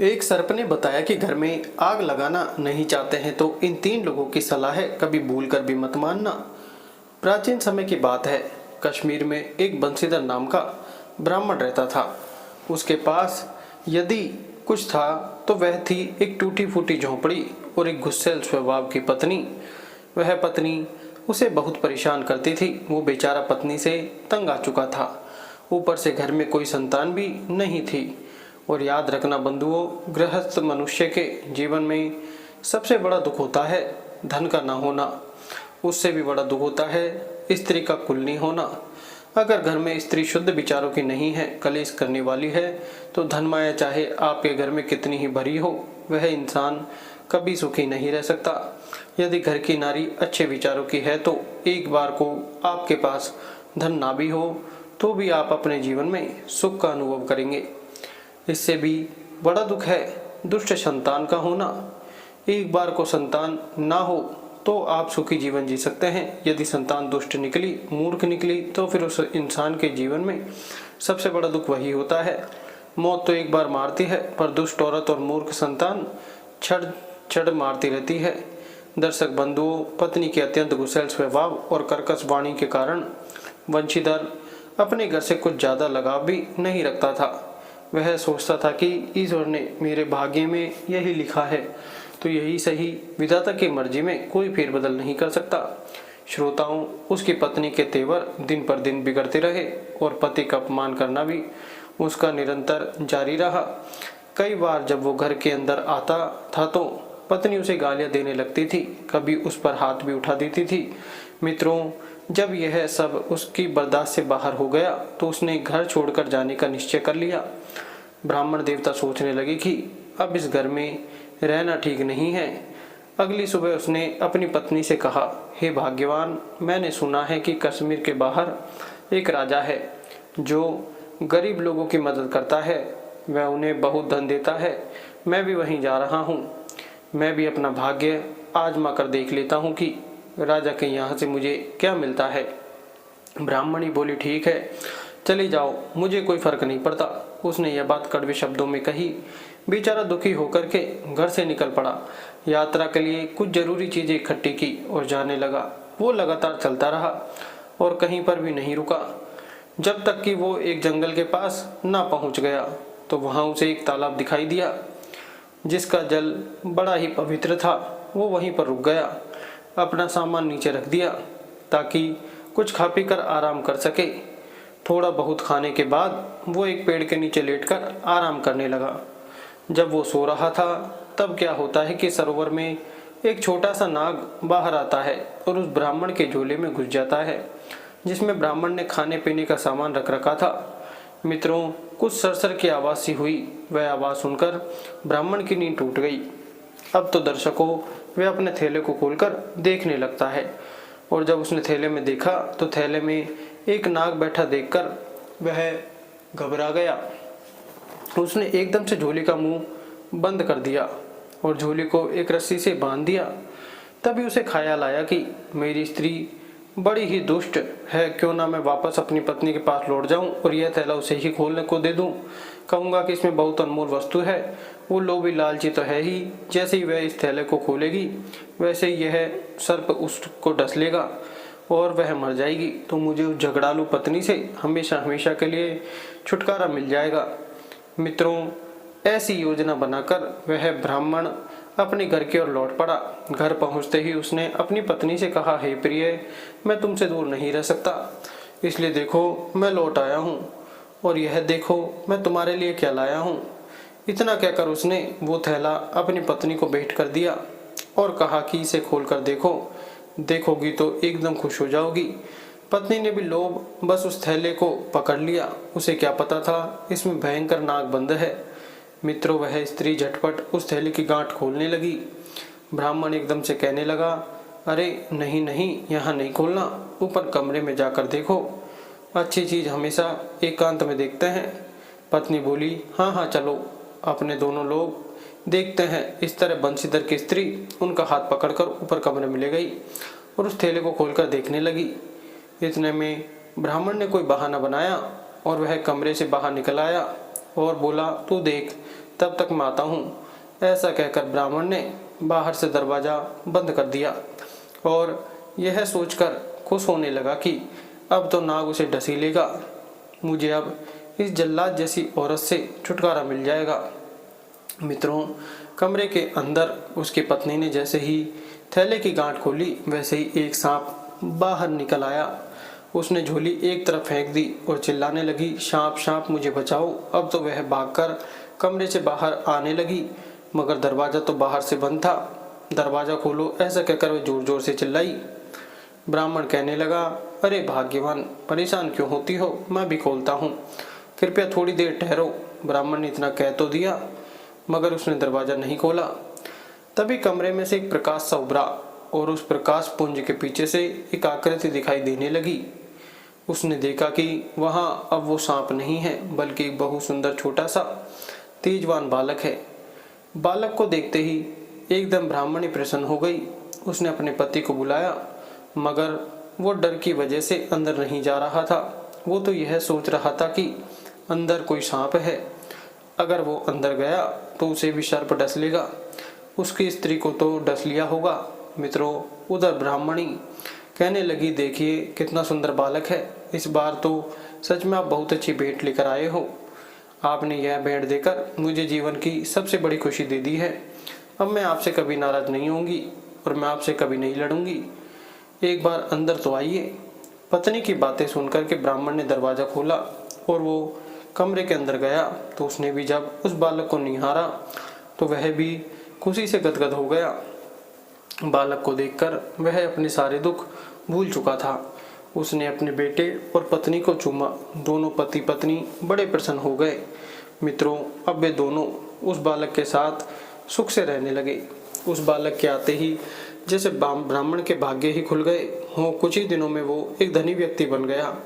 एक सर्प ने बताया कि घर में आग लगाना नहीं चाहते हैं तो इन 3 लोगों की सलाह है, कभी भूलकर भी मत मानना। प्राचीन समय की बात है। कश्मीर में एक बंशीधर नाम का ब्राह्मण रहता था। उसके पास यदि कुछ था तो वह थी एक टूटी फूटी झोंपड़ी और एक गुस्सैल स्वभाव की पत्नी। वह पत्नी उसे बहुत परेशान करती थी। वो बेचारा पत्नी से तंग आ चुका था। ऊपर से घर में कोई संतान भी नहीं थी। और याद रखना बंधुओं, गृहस्थ मनुष्य के जीवन में सबसे बड़ा दुख होता है धन का ना होना। उससे भी बड़ा दुख होता है स्त्री का कुल नहीं होना। अगर घर में स्त्री शुद्ध विचारों की नहीं है, कलेश करने वाली है, तो धन माया चाहे आपके घर में कितनी ही भरी हो, वह इंसान कभी सुखी नहीं रह सकता। यदि घर की नारी अच्छे विचारों की है तो एक बार को आपके पास धन ना भी हो तो भी आप अपने जीवन में सुख का अनुभव करेंगे। इससे भी बड़ा दुख है दुष्ट संतान का होना। एक बार को संतान ना हो तो आप सुखी जीवन जी सकते हैं। यदि संतान दुष्ट निकली, मूर्ख निकली, तो फिर उस इंसान के जीवन में सबसे बड़ा दुख वही होता है। मौत तो एक बार मारती है, पर दुष्ट औरत और मूर्ख संतान छड़ छड़ मारती रहती है। दर्शक बंधुओं, पत्नी के अत्यंत गुस्सैल स्वभाव और कर्कश वाणी के कारण वंशीधर अपने घर से कुछ ज्यादा लगाव भी नहीं रखता था। वह सोचता था कि ईश्वर ने मेरे भाग्य में यही लिखा है तो यही सही, विधाता की मर्जी में कोई फेरबदल नहीं कर सकता। श्रोताओं, उसकी पत्नी के तेवर दिन पर दिन बिगड़ते रहे और पति का अपमान करना भी उसका निरंतर जारी रहा। कई बार जब वो घर के अंदर आता था तो पत्नी उसे गालियां देने लगती थी, कभी उस पर हाथ भी उठा देती थी। मित्रों, जब यह सब उसकी बर्दाश्त से बाहर हो गया तो उसने घर छोड़कर जाने का निश्चय कर लिया। ब्राह्मण देवता सोचने लगे कि अब इस घर में रहना ठीक नहीं है। अगली सुबह उसने अपनी पत्नी से कहा, हे भाग्यवान, मैंने सुना है कि कश्मीर के बाहर एक राजा है जो गरीब लोगों की मदद करता है। वह उन्हें बहुत धन देता है। मैं भी वहीं जा रहा हूँ। मैं भी अपना भाग्य आजमा कर देख लेता हूँ कि राजा के यहाँ से मुझे क्या मिलता है। ब्राह्मणी बोली, ठीक है, चले जाओ, मुझे कोई फर्क नहीं पड़ता। उसने यह बात कड़वे शब्दों में कही। बेचारा दुखी होकर के घर से निकल पड़ा। यात्रा के लिए कुछ जरूरी चीजें इकट्ठी की और जाने लगा। वो लगातार चलता रहा और कहीं पर भी नहीं रुका, जब तक कि वो एक जंगल के पास ना पहुंच गया तो वहां उसे एक तालाब दिखाई दिया जिसका जल बड़ा ही पवित्र था। वो वहीं पर रुक गया, अपना सामान नीचे रख दिया ताकि कुछ खा पी कर आराम कर सके। थोड़ा बहुत खाने के बाद वो एक पेड़ के नीचे लेटकर आराम करने लगा। जब वो सो रहा था तब क्या होता है कि सरोवर में एक छोटा सा नाग बाहर आता है और उस ब्राह्मण के झोले में घुस जाता है जिसमें ब्राह्मण ने खाने पीने का सामान रख रखा था। मित्रों, कुछ सरसर की आवाज सी हुई। वह आवाज सुनकर ब्राह्मण की नींद टूट गई। अब तो दर्शकों, वह अपने थैले को खोलकर देखने लगता है और जब उसने थैले में देखा तो थैले में एक नाग बैठा देखकर वह घबरा गया। उसने एकदम से झोली का मुंह बंद कर दिया और झोली को एक रस्सी से बांध दिया। तभी उसे ख्याल आया कि मेरी स्त्री बड़ी ही दुष्ट है, क्यों ना मैं वापस अपनी पत्नी के पास लौट जाऊं और यह थैला उसे ही खोलने को दे दूं। कहूंगा कि इसमें बहुत अनमोल वस्तु है। वो लोभी लालची तो है ही। जैसे ही वह इस थैले को खोलेगी वैसे ही यह सर्प उसको डस लेगा और वह मर जाएगी, तो मुझे उस झगड़ालू पत्नी से हमेशा हमेशा के लिए छुटकारा मिल जाएगा। मित्रों, ऐसी योजना बनाकर वह ब्राह्मण अपने घर की ओर लौट पड़ा। घर पहुंचते ही उसने अपनी पत्नी से कहा, हे प्रिय, मैं तुमसे दूर नहीं रह सकता, इसलिए देखो मैं लौट आया हूँ और यह देखो मैं तुम्हारे लिए क्या लाया हूँ। इतना कहकर उसने वो थैला अपनी पत्नी को भेंट कर दिया और कहा कि इसे खोलकर देखो, देखोगी तो एकदम खुश हो जाओगी। पत्नी ने भी लोभ बस उस थैले को पकड़ लिया। उसे क्या पता था इसमें भयंकर नाग बंद है। मित्रों, वह स्त्री झटपट उस थैले की गांठ खोलने लगी। ब्राह्मण एकदम से कहने लगा, अरे नहीं नहीं, यहाँ नहीं खोलना, ऊपर कमरे में जाकर देखो, अच्छी चीज हमेशा एकांत में देखते हैं। पत्नी बोली, हाँ हाँ चलो। अपने दोनों लोग देखते हैं। इस तरह बंशीधर की स्त्री उनका हाथ पकड़कर ऊपर कमरे में ले गई और उस थैले को खोलकर देखने लगी। इतने में ब्राह्मण ने कोई बहाना बनाया और वह कमरे से बाहर निकल आया और बोला, तू देख, तब तक मैं आता हूँ। ऐसा कहकर ब्राह्मण ने बाहर से दरवाज़ा बंद कर दिया और यह सोचकर खुश होने लगा कि अब तो नाग उसे ढसीलेगा। मुझे अब इस जल्लाद जैसी औरत से छुटकारा मिल जाएगा। मित्रों, कमरे के अंदर उसकी पत्नी ने जैसे ही थैले की गांठ खोली वैसे ही एक सांप बाहर निकल आया। उसने झोली एक तरफ फेंक दी और चिल्लाने लगी, सांप सांप मुझे बचाओ। अब तो वह भागकर कमरे से बाहर आने लगी, मगर दरवाज़ा तो बाहर से बंद था। दरवाज़ा खोलो, ऐसा कहकर वह जोर जोर से चिल्लाई। ब्राह्मण कहने लगा, अरे भाग्यवान, परेशान क्यों होती हो, मैं भी खोलता हूँ, कृपया थोड़ी देर ठहरो। ब्राह्मण ने इतना कह तो दिया, मगर उसने दरवाज़ा नहीं खोला। तभी कमरे में से एक प्रकाश सा उभरा और उस प्रकाश पुंज के पीछे से एक आकृति दिखाई देने लगी। उसने देखा कि वहाँ अब वो सांप नहीं है, बल्कि एक बहुत सुंदर छोटा सा तेजवान बालक है। बालक को देखते ही एकदम ब्राह्मणी प्रसन्न हो गई। उसने अपने पति को बुलाया, मगर वो डर की वजह से अंदर नहीं जा रहा था। वो तो यह सोच रहा था कि अंदर कोई सांप है, अगर वो अंदर गया तो उसे भी सर्प डस लेगा, उसकी स्त्री को तो डस लिया होगा। मित्रों, उधर ब्राह्मणी कहने लगी, देखिए कितना सुंदर बालक है, इस बार तो सच में आप बहुत अच्छी भेंट लेकर आए हो। आपने यह भेंट देकर मुझे जीवन की सबसे बड़ी खुशी दे दी है। अब मैं आपसे कभी नाराज नहीं होंगी और मैं आपसे कभी नहीं लड़ूंगी। एक बार अंदर तो आइए। पत्नी की बातें सुनकर के ब्राह्मण ने दरवाजा खोला और वो कमरे के अंदर गया तो उसने भी जब उस बालक को निहारा तो वह भी खुशी से गदगद हो गया। बालक को देखकर वह अपने सारे दुख भूल चुका था। उसने अपने बेटे और पत्नी को चूमा। दोनों पति पत्नी बड़े प्रसन्न हो गए। मित्रों, अब वे दोनों उस बालक के साथ सुख से रहने लगे। उस बालक के आते ही जैसे ब्राह्मण के भाग्य ही खुल गए हों। कुछ ही दिनों में वो एक धनी व्यक्ति बन गया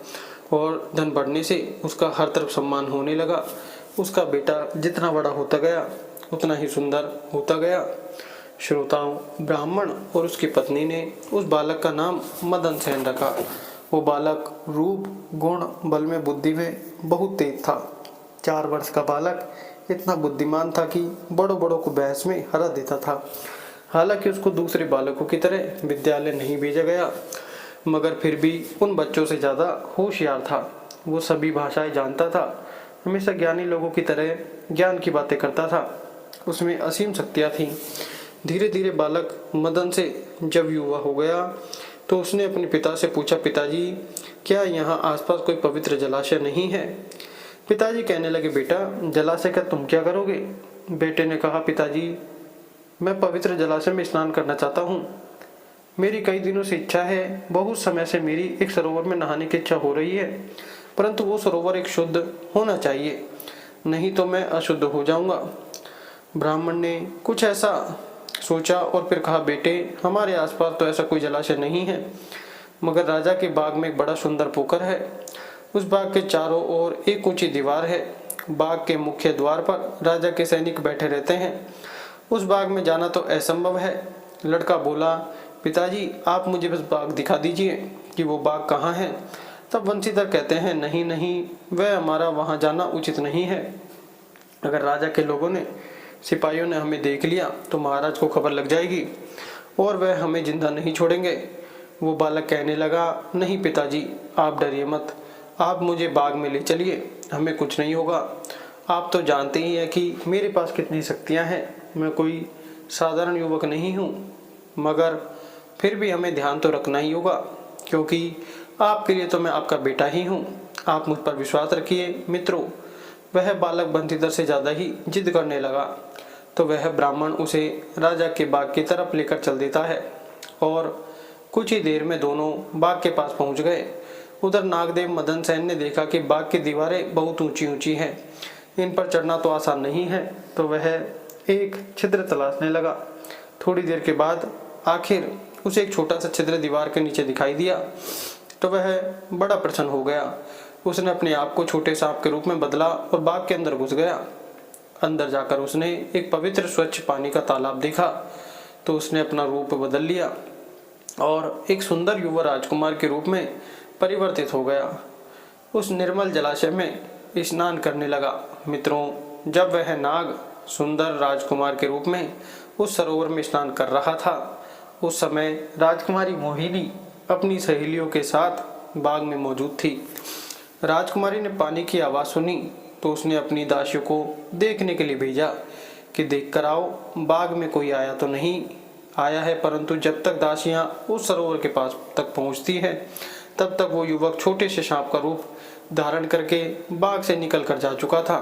और धन बढ़ने से उसका हर तरफ सम्मान होने लगा। उसका बेटा जितना बड़ा होता गया उतना ही सुंदर होता गया। श्रोताओं, ब्राह्मण और उसकी पत्नी ने उस बालक का नाम मदन सेन रखा। वो बालक रूप, गुण, बल में, बुद्धि में बहुत तेज था। 4 वर्ष का बालक इतना बुद्धिमान था कि बड़ों बड़ों को बहस में हरा देता था। हालांकि उसको दूसरे बालकों की तरह विद्यालय नहीं भेजा गया, मगर फिर भी उन बच्चों से ज़्यादा होशियार था। वो सभी भाषाएं जानता था, हमेशा ज्ञानी लोगों की तरह ज्ञान की बातें करता था। उसमें असीम शक्तियाँ थीं। धीरे धीरे बालक मदन से जब युवा हो गया तो उसने अपने पिता से पूछा, पिताजी क्या यहाँ आसपास कोई पवित्र जलाशय नहीं है? पिताजी कहने लगे, बेटा जलाशय का तुम क्या करोगे? बेटे ने कहा, पिताजी मैं पवित्र जलाशय में स्नान करना चाहता हूँ। मेरी कई दिनों से इच्छा है। बहुत समय से मेरी एक सरोवर में नहाने की इच्छा हो रही है, परंतु वो सरोवर एक शुद्ध होना चाहिए, नहीं तो मैं अशुद्ध हो जाऊंगा। ब्राह्मण ने कुछ ऐसा सोचा और फिर कहा, बेटे हमारे आसपास तो ऐसा कोई जलाशय नहीं है, मगर राजा के बाग में एक बड़ा सुंदर पोखर है। उस बाग के चारों ओर एक ऊंची दीवार है। बाग के मुख्य द्वार पर राजा के सैनिक बैठे रहते हैं। उस बाग में जाना तो असंभव है। लड़का बोला, पिताजी आप मुझे बस बाग दिखा दीजिए कि वो बाग कहाँ है। तब वंशीधर कहते हैं, नहीं नहीं, वह हमारा वहाँ जाना उचित नहीं है। अगर राजा के लोगों ने, सिपाहियों ने हमें देख लिया तो महाराज को खबर लग जाएगी और वह हमें जिंदा नहीं छोड़ेंगे। वो बालक कहने लगा, नहीं पिताजी आप डरिए मत, आप मुझे बाग में ले चलिए, हमें कुछ नहीं होगा। आप तो जानते ही हैं कि मेरे पास कितनी शक्तियां हैं। मैं कोई साधारण युवक नहीं हूँ, मगर फिर भी हमें ध्यान तो रखना ही होगा, क्योंकि आपके लिए तो मैं आपका बेटा ही हूँ। आप मुझ पर विश्वास रखिए। मित्रों, वह बालक बंशीधर से ज़्यादा ही जिद करने लगा तो वह ब्राह्मण उसे राजा के बाग की तरफ लेकर चल देता है और कुछ ही देर में दोनों बाग के पास पहुंच गए। उधर नागदेव मदन सेन ने देखा कि बाग की दीवारें बहुत ऊंची ऊंची हैं, इन पर चढ़ना तो आसान नहीं है, तो वह एक छिद्र तलाशने लगा। थोड़ी देर के बाद आखिर उसे एक छोटा सा छिद्र दीवार के नीचे दिखाई दिया तो वह बड़ा प्रसन्न हो गया। उसने अपने आप को छोटे सांप के रूप में बदला और बाग के अंदर घुस गया। अंदर जाकर उसने एक पवित्र स्वच्छ पानी का तालाब देखा तो उसने अपना रूप बदल लिया और एक सुंदर युवा राजकुमार के रूप में परिवर्तित हो गया। उस निर्मल जलाशय में स्नान करने लगा। मित्रों, जब वह नाग सुंदर राजकुमार के रूप में उस सरोवर में स्नान कर रहा था। उस समय राजकुमारी मोहिनी अपनी सहेलियों के साथ बाग में मौजूद थी। राजकुमारी ने पानी की आवाज़ सुनी तो उसने अपनी दासियों को देखने के लिए भेजा कि देख कर आओ बाग में कोई आया तो नहीं आया है, परंतु जब तक दासियां उस सरोवर के पास तक पहुंचती है तब तक वो युवक छोटे से सांप का रूप धारण करके बाग से निकल कर जा चुका था।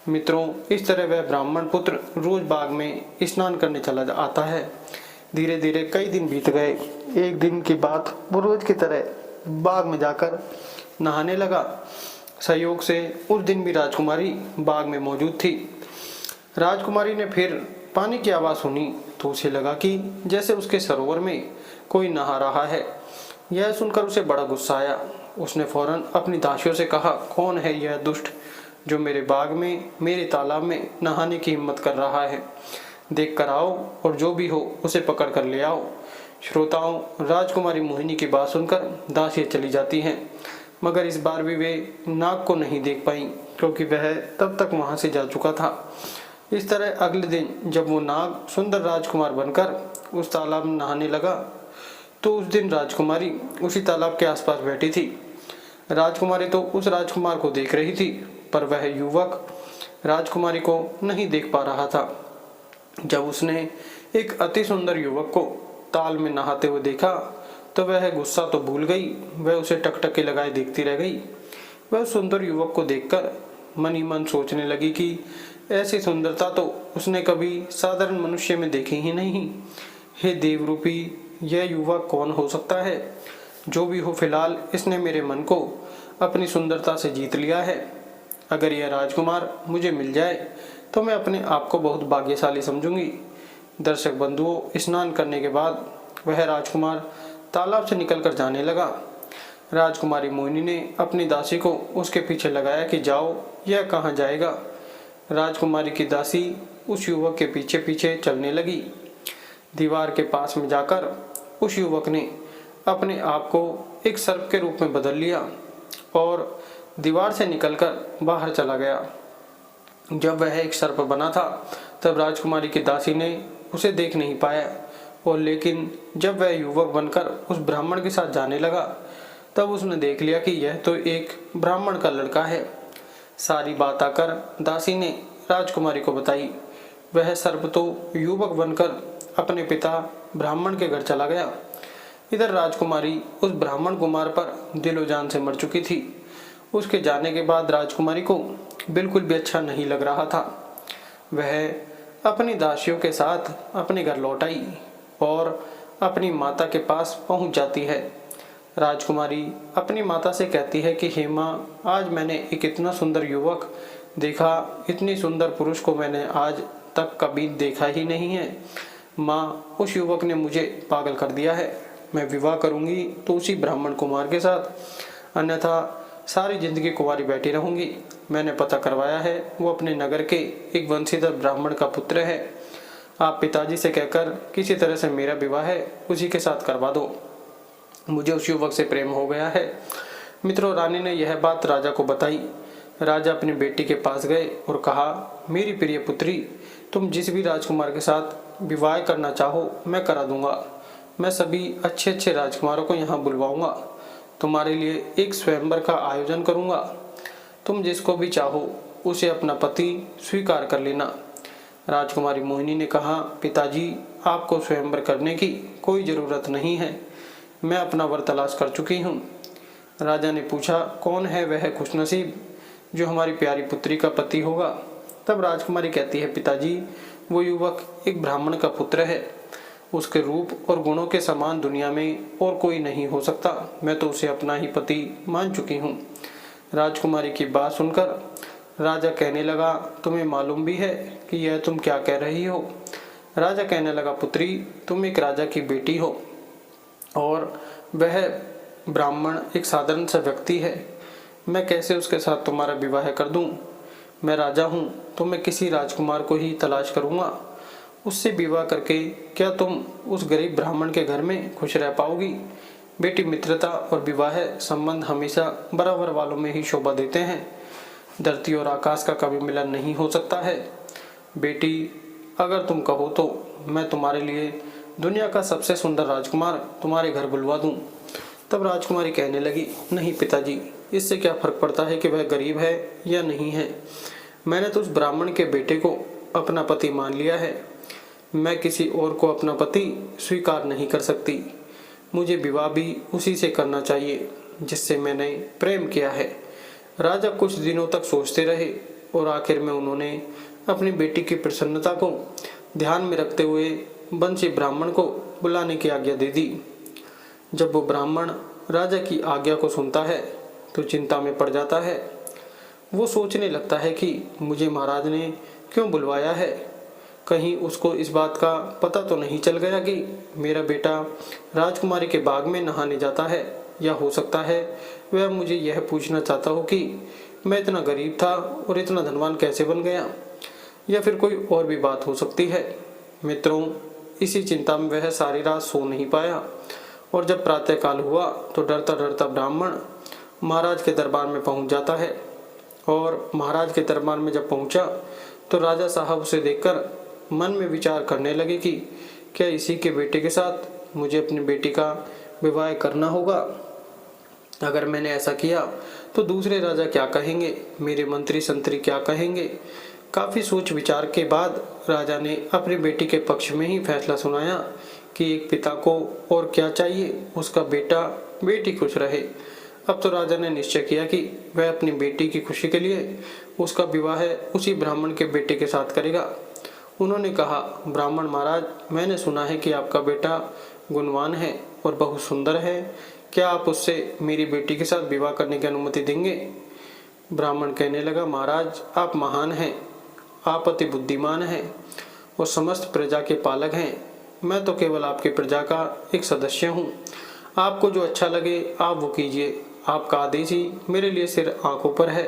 मित्रों, इस तरह वह ब्राह्मण पुत्र रोज बाग में स्नान करने चला आता है। धीरे धीरे कई दिन बीत गए। एक दिन की बात, वो रोज की तरह बाग में जाकर नहाने लगा। संयोग से उस दिन भी राजकुमारी बाग में मौजूद थी। राजकुमारी ने फिर पानी की आवाज़ सुनी तो उसे लगा कि जैसे उसके सरोवर में कोई नहा रहा है। यह सुनकर उसे बड़ा गुस्सा आया। उसने फौरन अपनी दासियों से कहा, कौन है यह दुष्ट जो मेरे बाग में, मेरे तालाब में नहाने की हिम्मत कर रहा है? देख कर आओ और जो भी हो उसे पकड़ कर ले आओ। श्रोताओं, राजकुमारी मोहिनी की बात सुनकर दासियां चली जाती हैं, मगर इस बार भी वे नाग को नहीं देख पाई क्योंकि वह तब तक वहां से जा चुका था। इस तरह अगले दिन जब वो नाग सुंदर राजकुमार बनकर उस तालाब में नहाने लगा तो उस दिन राजकुमारी उसी तालाब के आसपास बैठी थी। राजकुमारी तो उस राजकुमार को देख रही थी, पर वह युवक राजकुमारी को नहीं देख पा रहा था। जब उसने एक अति सुंदर युवक को ताल में नहाते हुए देखा तो वह गुस्सा तो भूल गई, वह उसे टकटके लगाए देखती रह गई। वह सुंदर युवक को देखकर मन ही मन सोचने लगी कि ऐसी सुंदरता तो उसने कभी साधारण मनुष्य में देखी ही नहीं। हे देवरूपी, यह युवक कौन हो सकता है? जो भी हो, फिलहाल इसने मेरे मन को अपनी सुंदरता से जीत लिया है। अगर यह राजकुमार मुझे मिल जाए तो मैं अपने आप को बहुत भाग्यशाली समझूंगी। दर्शक बंधुओं, स्नान करने के बाद वह राजकुमार तालाब से निकलकर जाने लगा। राजकुमारी मोहिनी ने अपनी दासी को उसके पीछे लगाया कि जाओ, यह कहाँ जाएगा। राजकुमारी की दासी उस युवक के पीछे पीछे चलने लगी। दीवार के पास में जाकर उस युवक ने अपने आप को एक सर्प के रूप में बदल लिया और दीवार से निकलकर बाहर चला गया। जब वह एक सर्प बना था तब राजकुमारी की दासी ने उसे देख नहीं पाया, और लेकिन जब वह युवक बनकर उस ब्राह्मण के साथ जाने लगा तब उसने देख लिया कि यह तो एक ब्राह्मण का लड़का है। सारी बात आकर दासी ने राजकुमारी को बताई। वह सर्प तो युवक बनकर अपने पिता ब्राह्मण के घर चला गया। इधर राजकुमारी उस ब्राह्मण कुमार पर दिलो जान से मर चुकी थी। उसके जाने के बाद राजकुमारी को बिल्कुल भी अच्छा नहीं लग रहा था। वह अपनी दासियों के साथ अपने घर लौट आई और अपनी माता के पास पहुंच जाती है। राजकुमारी अपनी माता से कहती है कि हे माँ, आज मैंने एक इतना सुंदर युवक देखा, इतनी सुंदर पुरुष को मैंने आज तक कभी देखा ही नहीं है। माँ, उस युवक ने मुझे पागल कर दिया है। मैं विवाह करूंगी तो उसी ब्राह्मण कुमार के साथ, अन्यथा सारी जिंदगी कुंवारी बैठी रहूंगी। मैंने पता करवाया है, वो अपने नगर के एक वंशीधर ब्राह्मण का पुत्र है। आप पिताजी से कहकर किसी तरह से मेरा विवाह है उसी के साथ करवा दो। मुझे उस युवक से प्रेम हो गया है। मित्रों, रानी ने यह बात राजा को बताई। राजा अपनी बेटी के पास गए और कहा, मेरी प्रिय पुत्री, तुम जिस भी राजकुमार के साथ विवाह करना चाहो मैं करा दूंगा। मैं सभी अच्छे अच्छे राजकुमारों को यहाँ बुलवाऊंगा। तुम्हारे लिए एक स्वयंवर का आयोजन करूंगा। तुम जिसको भी चाहो उसे अपना पति स्वीकार कर लेना। राजकुमारी मोहिनी ने कहा, पिताजी, आपको स्वयंवर करने की कोई ज़रूरत नहीं है। मैं अपना वर तलाश कर चुकी हूँ। राजा ने पूछा, कौन है वह खुशनसीब जो हमारी प्यारी पुत्री का पति होगा? तब राजकुमारी कहती है, पिताजी, वो युवक एक ब्राह्मण का पुत्र है। उसके रूप और गुणों के समान दुनिया में और कोई नहीं हो सकता। मैं तो उसे अपना ही पति मान चुकी हूँ। राजकुमारी की बात सुनकर राजा कहने लगा, तुम्हें मालूम भी है कि यह तुम क्या कह रही हो? राजा कहने लगा, पुत्री, तुम एक राजा की बेटी हो और वह ब्राह्मण एक साधारण सा व्यक्ति है। मैं कैसे उसके साथ तुम्हारा विवाह कर दूं? मैं राजा हूं तो मैं किसी राजकुमार को ही तलाश करूंगा। उससे विवाह करके क्या तुम उस गरीब ब्राह्मण के घर में खुश रह पाओगी? बेटी, मित्रता और विवाह संबंध हमेशा बराबर वालों में ही शोभा देते हैं। धरती और आकाश का कभी मिलन नहीं हो सकता है। बेटी, अगर तुम कहो तो मैं तुम्हारे लिए दुनिया का सबसे सुंदर राजकुमार तुम्हारे घर बुलवा दूं। तब राजकुमारी कहने लगी, नहीं पिताजी, इससे क्या फर्क पड़ता है कि वह गरीब है या नहीं है। मैंने तो उस ब्राह्मण के बेटे को अपना पति मान लिया है। मैं किसी और को अपना पति स्वीकार नहीं कर सकती। मुझे विवाह भी उसी से करना चाहिए जिससे मैंने प्रेम किया है। राजा कुछ दिनों तक सोचते रहे और आखिर में उन्होंने अपनी बेटी की प्रसन्नता को ध्यान में रखते हुए बंसी ब्राह्मण को बुलाने की आज्ञा दे दी। जब वो ब्राह्मण राजा की आज्ञा को सुनता है तो चिंता में पड़ जाता है। वो सोचने लगता है कि मुझे महाराज ने क्यों बुलवाया है। कहीं उसको इस बात का पता तो नहीं चल गया कि मेरा बेटा राजकुमारी के बाग में नहाने जाता है, या हो सकता है वह मुझे यह पूछना चाहता हो कि मैं इतना गरीब था और इतना धनवान कैसे बन गया, या फिर कोई और भी बात हो सकती है। मित्रों, इसी चिंता में वह सारी रात सो नहीं पाया और जब प्रातःकाल हुआ तो डरता डरता ब्राह्मण महाराज के दरबार में पहुंच जाता है। और महाराज के दरबार में जब पहुंचा तो राजा साहब उसे देखकर मन में विचार करने लगे कि क्या इसी के बेटे के साथ मुझे अपनी बेटी का विवाह करना होगा। अगर मैंने ऐसा किया तो दूसरे राजा क्या कहेंगे, मेरे मंत्री संतरी क्या कहेंगे। काफ़ी सोच विचार के बाद राजा ने अपनी बेटी के पक्ष में ही फैसला सुनाया कि एक पिता को और क्या चाहिए, उसका बेटा बेटी खुश रहे। अब तो राजा ने निश्चय किया कि वह अपनी बेटी की खुशी के लिए उसका विवाह उसी ब्राह्मण के बेटे के साथ करेगा। उन्होंने कहा, ब्राह्मण महाराज, मैंने सुना है कि आपका बेटा गुणवान है और बहुत सुंदर है। क्या आप उससे मेरी बेटी के साथ विवाह करने की अनुमति देंगे। ब्राह्मण कहने लगा, महाराज, आप महान हैं, आप अति बुद्धिमान हैं और समस्त प्रजा के पालक हैं। मैं तो केवल आपकी प्रजा का एक सदस्य हूँ। आपको जो अच्छा लगे आप वो कीजिए। आपका आदेश ही मेरे लिए सिर आंखों पर है।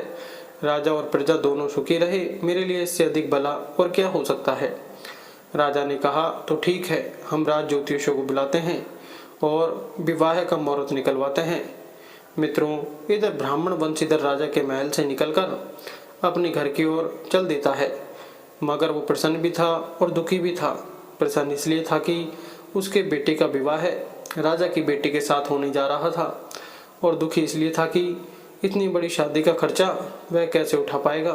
राजा और प्रजा दोनों सुखी रहे, मेरे लिए इससे अधिक भला और क्या हो सकता है। राजा ने कहा, तो ठीक है, हम राज ज्योतिषियों को बुलाते हैं और विवाह का मुहूर्त निकलवाते हैं। मित्रों, इधर ब्राह्मण वंशीधर राजा के महल से निकलकर अपने घर की ओर चल देता है, मगर वो प्रसन्न भी था और दुखी भी था। प्रसन्न इसलिए था कि उसके बेटे का विवाह राजा की बेटी के साथ होने जा रहा था, और दुखी इसलिए था कि इतनी बड़ी शादी का खर्चा वह कैसे उठा पाएगा।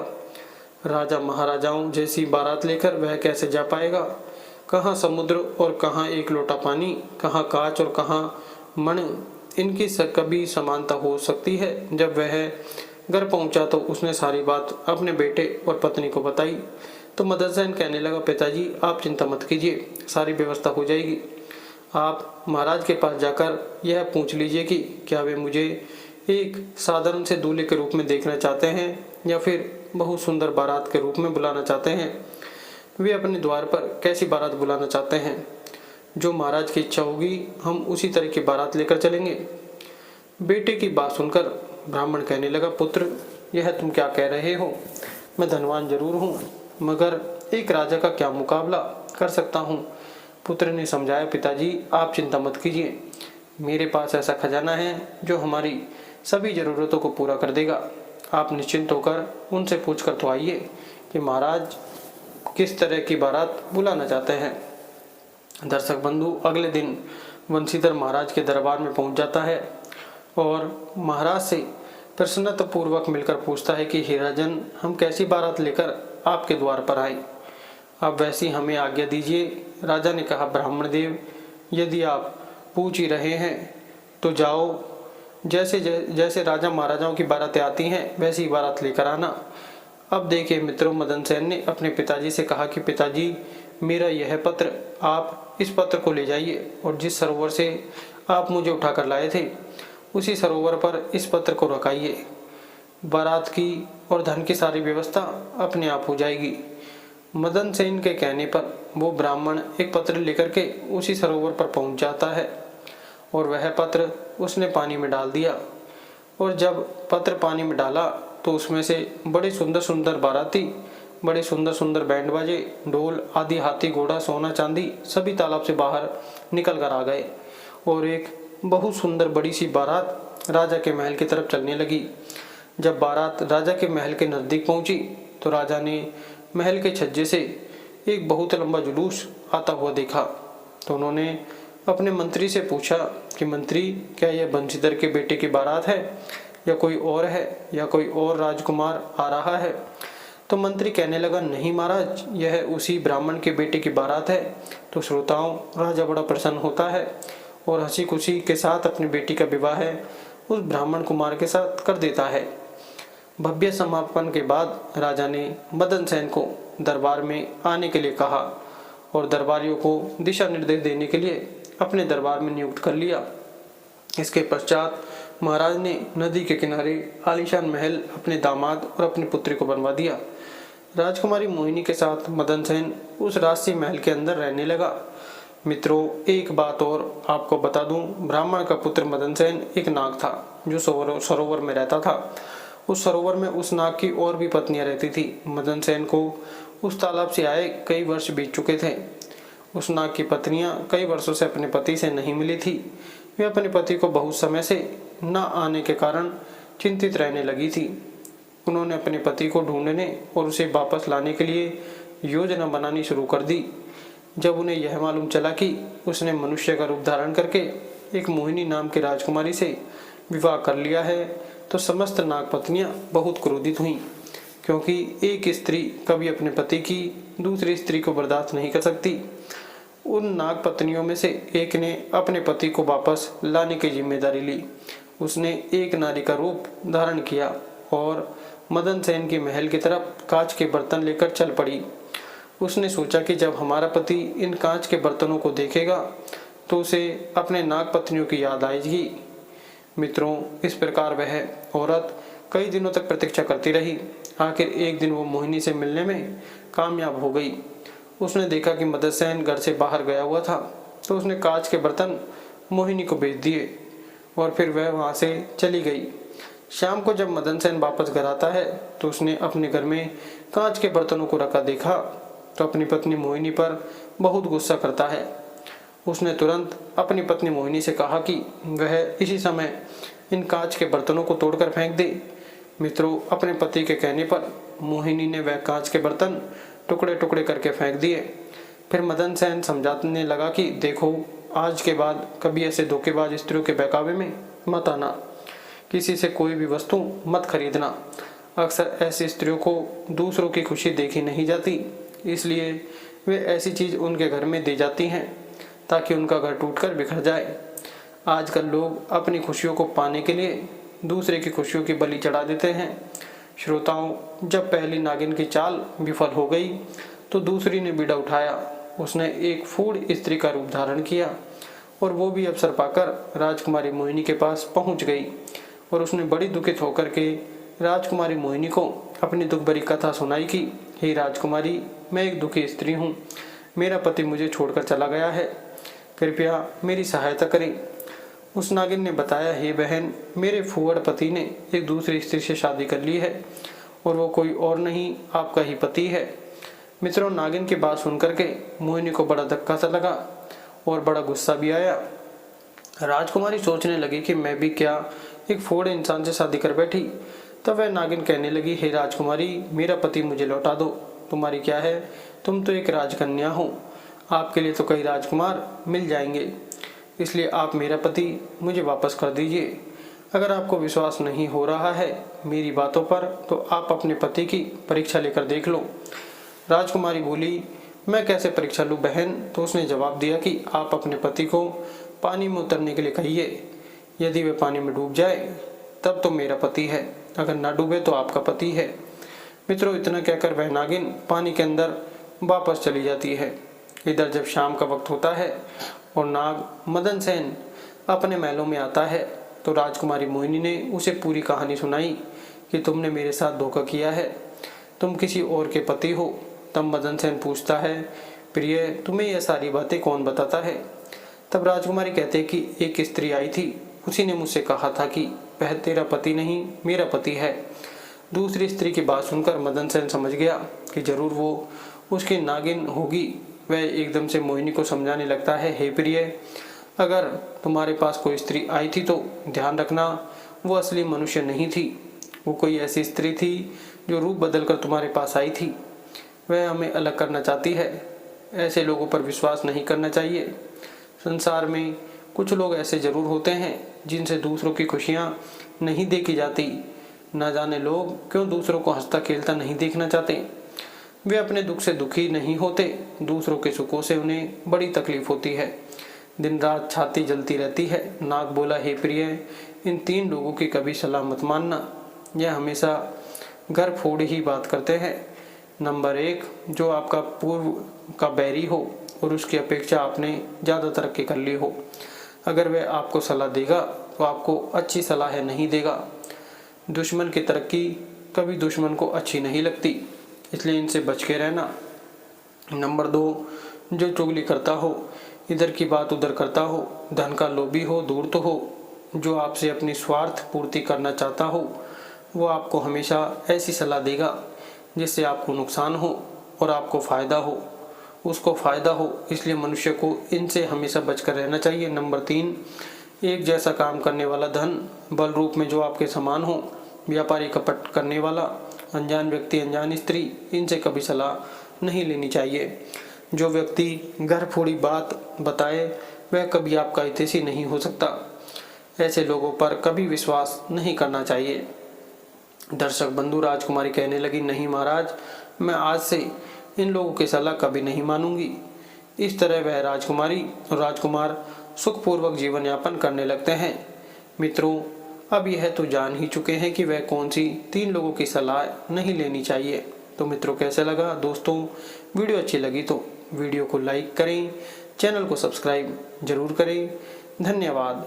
राजा महाराजाओं जैसी बारात लेकर वह कैसे जा पाएगा। कहाँ समुद्र और कहाँ एक लोटा पानी, कहाँ कांच और कहाँ मण, इनकी कभी समानता हो सकती है। जब वह घर पहुंचा तो उसने सारी बात अपने बेटे और पत्नी को बताई। तो मदनसेन कहने लगा, पिताजी, आप चिंता मत कीजिए, सारी व्यवस्था हो जाएगी। आप महाराज के पास जाकर यह पूछ लीजिए कि क्या वे मुझे एक साधारण से दूल्हे के रूप में देखना चाहते हैं या फिर बहुत सुंदर बारात के रूप में बुलाना चाहते हैं। वे अपने द्वार पर कैसी बारात बुलाना चाहते हैं। जो महाराज की इच्छा होगी हम उसी तरह की बारात लेकर चलेंगे। बेटे की बात सुनकर ब्राह्मण कहने लगा, पुत्र, यह तुम क्या कह रहे हो। मैं धनवान जरूर हूँ, मगर एक राजा का क्या मुकाबला कर सकता हूँ। पुत्र ने समझाया, पिताजी, आप चिंता मत कीजिए, मेरे पास ऐसा खजाना है जो हमारी सभी ज़रूरतों को पूरा कर देगा। आप निश्चिंत होकर उनसे पूछ कर तो आइए कि महाराज किस तरह की बारात बुलाना चाहते हैं। दर्शक बंधु, अगले दिन वंशीधर महाराज के दरबार में पहुंच जाता है और महाराज से प्रसन्नतापूर्वक मिलकर पूछता है कि हे राजन, हम कैसी बारात लेकर आपके द्वार पर आए, अब वैसी हमें आज्ञा दीजिए। राजा ने कहा, ब्राह्मण देव, यदि आप पूछ ही रहे हैं तो जाओ, जैसे जैसे राजा महाराजाओं की बारातें आती हैं वैसी ही बारात लेकर आना। अब देखिए मित्रों, मदनसेन ने अपने पिताजी से कहा कि पिताजी, मेरा यह पत्र, आप इस पत्र को ले जाइए और जिस सरोवर से आप मुझे उठाकर लाए थे उसी सरोवर पर इस पत्र को रखाइए। बारात की और धन की सारी व्यवस्था अपने आप हो जाएगी। मदनसेन के कहने पर वो ब्राह्मण एक पत्र लेकर के उसी सरोवर पर पहुंच जाता है और वह पत्र उसने पानी में डाल दिया। और जब पत्र पानी में डाला तो उसमें से बड़े सुंदर सुंदर बाराती, बड़े सुंदर सुंदर बैंड बाजे, ढोल आदि, हाथी घोड़ा सोना चांदी सभी तालाब से बाहर निकल कर आ गए और एक बहुत सुंदर बड़ी सी बारात राजा के महल की तरफ चलने लगी। जब बारात राजा के महल के नज़दीक पहुंची तो राजा ने महल के छज्जे से एक बहुत लंबा जुलूस आता हुआ देखा तो उन्होंने अपने मंत्री से पूछा कि मंत्री, क्या यह बंशीधर के बेटे की बारात है या कोई और है, या कोई और राजकुमार आ रहा है? तो मंत्री कहने लगा, नहीं महाराज, यह उसी ब्राह्मण के बेटे की बारात है। तो श्रोताओं, राजा बड़ा प्रसन्न होता है और हंसी खुशी के साथ अपनी बेटी का विवाह उस ब्राह्मण कुमार के साथ कर देता है। भव्य समापन के बाद राजा ने मदन सेन को दरबार में आने के लिए कहा और दरबारियों को दिशा निर्देश देने के लिए अपने दरबार में नियुक्त कर लिया। इसके पश्चात महाराज ने नदी के किनारे आलीशान महल अपने दामाद और अपनी पुत्री को बनवा दिया। राजकुमारी मोहिनी के साथ मदन सेन उस राजसी महल के अंदर रहने लगा। मित्रों, एक बात और आपको बता दूं, ब्राह्मण का पुत्र मदन सेन एक नाग था जो सरोवर में रहता था। उस सरोवर में उस नाग की और भी पत्नियां रहती थी। मदन सेन को उस तालाब से आए कई वर्ष बीत चुके थे। उस नाग की पत्नियां कई वर्षों से अपने पति से नहीं मिली थी। वे अपने पति को बहुत समय से न आने के कारण चिंतित रहने लगी थी। उन्होंने अपने पति को ढूंढने और उसे वापस लाने के लिए योजना बनानी शुरू कर दी। जब उन्हें यह मालूम चला कि उसने मनुष्य का रूप धारण करके एक मोहिनी नाम की राजकुमारी से विवाह कर लिया है, तो समस्त नाग पत्नियां बहुत क्रोधित हुईं, क्योंकि एक स्त्री कभी अपने पति की दूसरी स्त्री को बर्दाश्त नहीं कर सकती। उन नाग पत्नियों में से एक ने अपने पति को वापस लाने की जिम्मेदारी ली। उसने एक नारी का रूप धारण किया और मदन सेन के महल की तरफ कांच के बर्तन लेकर चल पड़ी। उसने सोचा कि जब हमारा पति इन कांच के बर्तनों को देखेगा तो उसे अपने नाग पत्नियों की याद आएगी। मित्रों, इस प्रकार वह औरत कई दिनों तक प्रतीक्षा करती रही। आखिर एक दिन वो मोहिनी से मिलने में कामयाब हो गई। उसने देखा कि मदन सेन घर से बाहर गया हुआ था, तो उसने कांच के बर्तन मोहिनी को भेज दिए और फिर वह वहां से चली गई। शाम को जब मदन सेन वापस घर आता है तो उसने अपने घर में कांच के बर्तनों को रखा देखा तो अपनी पत्नी मोहिनी पर बहुत गुस्सा करता है। उसने तुरंत अपनी पत्नी मोहिनी से कहा कि वह इसी समय इन कांच के बर्तनों को तोड़कर फेंक दे। मित्रों, अपने पति के कहने पर मोहिनी ने वह कांच के बर्तन टुकड़े टुकड़े करके फेंक दिए। फिर मदन सेन समझाने लगा कि देखो, आज के बाद कभी ऐसे धोखेबाज स्त्रियों के बहकावे में मत आना, किसी से कोई भी वस्तु मत खरीदना। अक्सर ऐसी स्त्रियों को दूसरों की खुशी देखी नहीं जाती, इसलिए वे ऐसी चीज उनके घर में दे जाती हैं ताकि उनका घर टूटकर बिखर जाए। आजकल लोग अपनी खुशियों को पाने के लिए दूसरे की खुशियों की बलि चढ़ा देते हैं। श्रोताओं, जब पहली नागिन की चाल विफल हो गई तो दूसरी ने बीड़ा उठाया। उसने एक फूड स्त्री का रूप धारण किया और वो भी अवसर पाकर राजकुमारी मोहिनी के पास पहुंच गई और उसने बड़ी दुखित होकर के राजकुमारी मोहिनी को अपनी दुख भरी कथा सुनाई कि हे राजकुमारी, मैं एक दुखी स्त्री हूँ, मेरा पति मुझे छोड़कर चला गया है, कृपया मेरी सहायता करें। उस नागिन ने बताया, हे बहन, मेरे फूहड़ पति ने एक दूसरी स्त्री से शादी कर ली है और वो कोई और नहीं, आपका ही पति है। मित्रों, नागिन की बात सुनकर के मोहिनी को बड़ा धक्का सा लगा और बड़ा गुस्सा भी आया। राजकुमारी सोचने लगी कि मैं भी क्या एक फूहड़ इंसान से शादी कर बैठी। तब वह नागिन कहने लगी, हे राजकुमारी, मेरा पति मुझे लौटा दो। तुम्हारी क्या है, तुम तो एक राजकन्या हो, आपके लिए तो कई राजकुमार मिल जाएंगे, इसलिए आप मेरा पति मुझे वापस कर दीजिए। अगर आपको विश्वास नहीं हो रहा है मेरी बातों पर, तो आप अपने पति की परीक्षा लेकर देख लो। राजकुमारी बोली, मैं कैसे परीक्षा लूँ बहन? तो उसने जवाब दिया कि आप अपने पति को पानी में उतरने के लिए कहिए। यदि वह पानी में डूब जाए तब तो मेरा पति है, अगर ना डूबे तो आपका पति है। मित्रों, इतना कहकर वह नागिन पानी के अंदर वापस चली जाती है। इधर जब शाम का वक्त होता है और नाग मदन सेन अपने महलों में आता है तो राजकुमारी मोहिनी ने उसे पूरी कहानी सुनाई कि तुमने मेरे साथ धोखा किया है, तुम किसी और के पति हो। तब मदन सेन पूछता है, प्रिय, तुम्हें यह सारी बातें कौन बताता है? तब राजकुमारी कहते कि एक स्त्री आई थी, उसी ने मुझसे कहा था कि वह तेरा पति नहीं, मेरा पति है। दूसरी स्त्री की बात सुनकर मदन सेन समझ गया कि जरूर वो उसकी नागिन होगी। वह एकदम से मोहिनी को समझाने लगता है, हे प्रिय, अगर तुम्हारे पास कोई स्त्री आई थी तो ध्यान रखना वो असली मनुष्य नहीं थी, वो कोई ऐसी स्त्री थी जो रूप बदलकर तुम्हारे पास आई थी। वह हमें अलग करना चाहती है। ऐसे लोगों पर विश्वास नहीं करना चाहिए। संसार में कुछ लोग ऐसे जरूर होते हैं जिनसे दूसरों की खुशियाँ नहीं देखी जाती। न जाने लोग क्यों दूसरों को हंसता खेलता नहीं देखना चाहते। वे अपने दुख से दुखी नहीं होते, दूसरों के सुखों से उन्हें बड़ी तकलीफ होती है। दिन रात छाती जलती रहती है। नाक बोला हे प्रिय, इन 3 लोगों की कभी सलाह मत मानना। यह हमेशा घर फोड़ ही बात करते हैं। नंबर 1, जो आपका पूर्व का बैरी हो और उसकी अपेक्षा आपने ज़्यादा तरक्की कर ली हो। अगर वह आपको सलाह देगा तो आपको अच्छी सलाह नहीं देगा। दुश्मन की तरक्की कभी दुश्मन को अच्छी नहीं लगती, इसलिए इनसे बच के रहना। नंबर 2, जो चुगली करता हो, इधर की बात उधर करता हो, धन का लोभी हो, धूर्त हो, जो आपसे अपनी स्वार्थ पूर्ति करना चाहता हो, वो आपको हमेशा ऐसी सलाह देगा जिससे आपको नुकसान हो और आपको फ़ायदा हो, उसको फ़ायदा हो। इसलिए मनुष्य को इनसे हमेशा बचकर रहना चाहिए। नंबर 3, एक जैसा काम करने वाला धन, बल रूप में जो आपके समान हो, व्यापारी कपट करने वाला, अनजान व्यक्ति, अनजान स्त्री, इनसे कभी सलाह नहीं लेनी चाहिए। जो व्यक्ति घर फोड़ी बात बताए वह कभी आपका हितैषी नहीं हो सकता। ऐसे लोगों पर कभी विश्वास नहीं करना चाहिए। दर्शक बंधु, राजकुमारी कहने लगी, नहीं महाराज, मैं आज से इन लोगों की सलाह कभी नहीं मानूंगी। इस तरह वह राजकुमारी और राजकुमार सुखपूर्वक जीवन यापन करने लगते हैं। मित्रों, अब यह तो जान ही चुके हैं कि वह कौन सी 3 लोगों की सलाह नहीं लेनी चाहिए। तो मित्रों, कैसे लगा? दोस्तों, वीडियो अच्छी लगी तो वीडियो को लाइक करें, चैनल को सब्सक्राइब जरूर करें। धन्यवाद।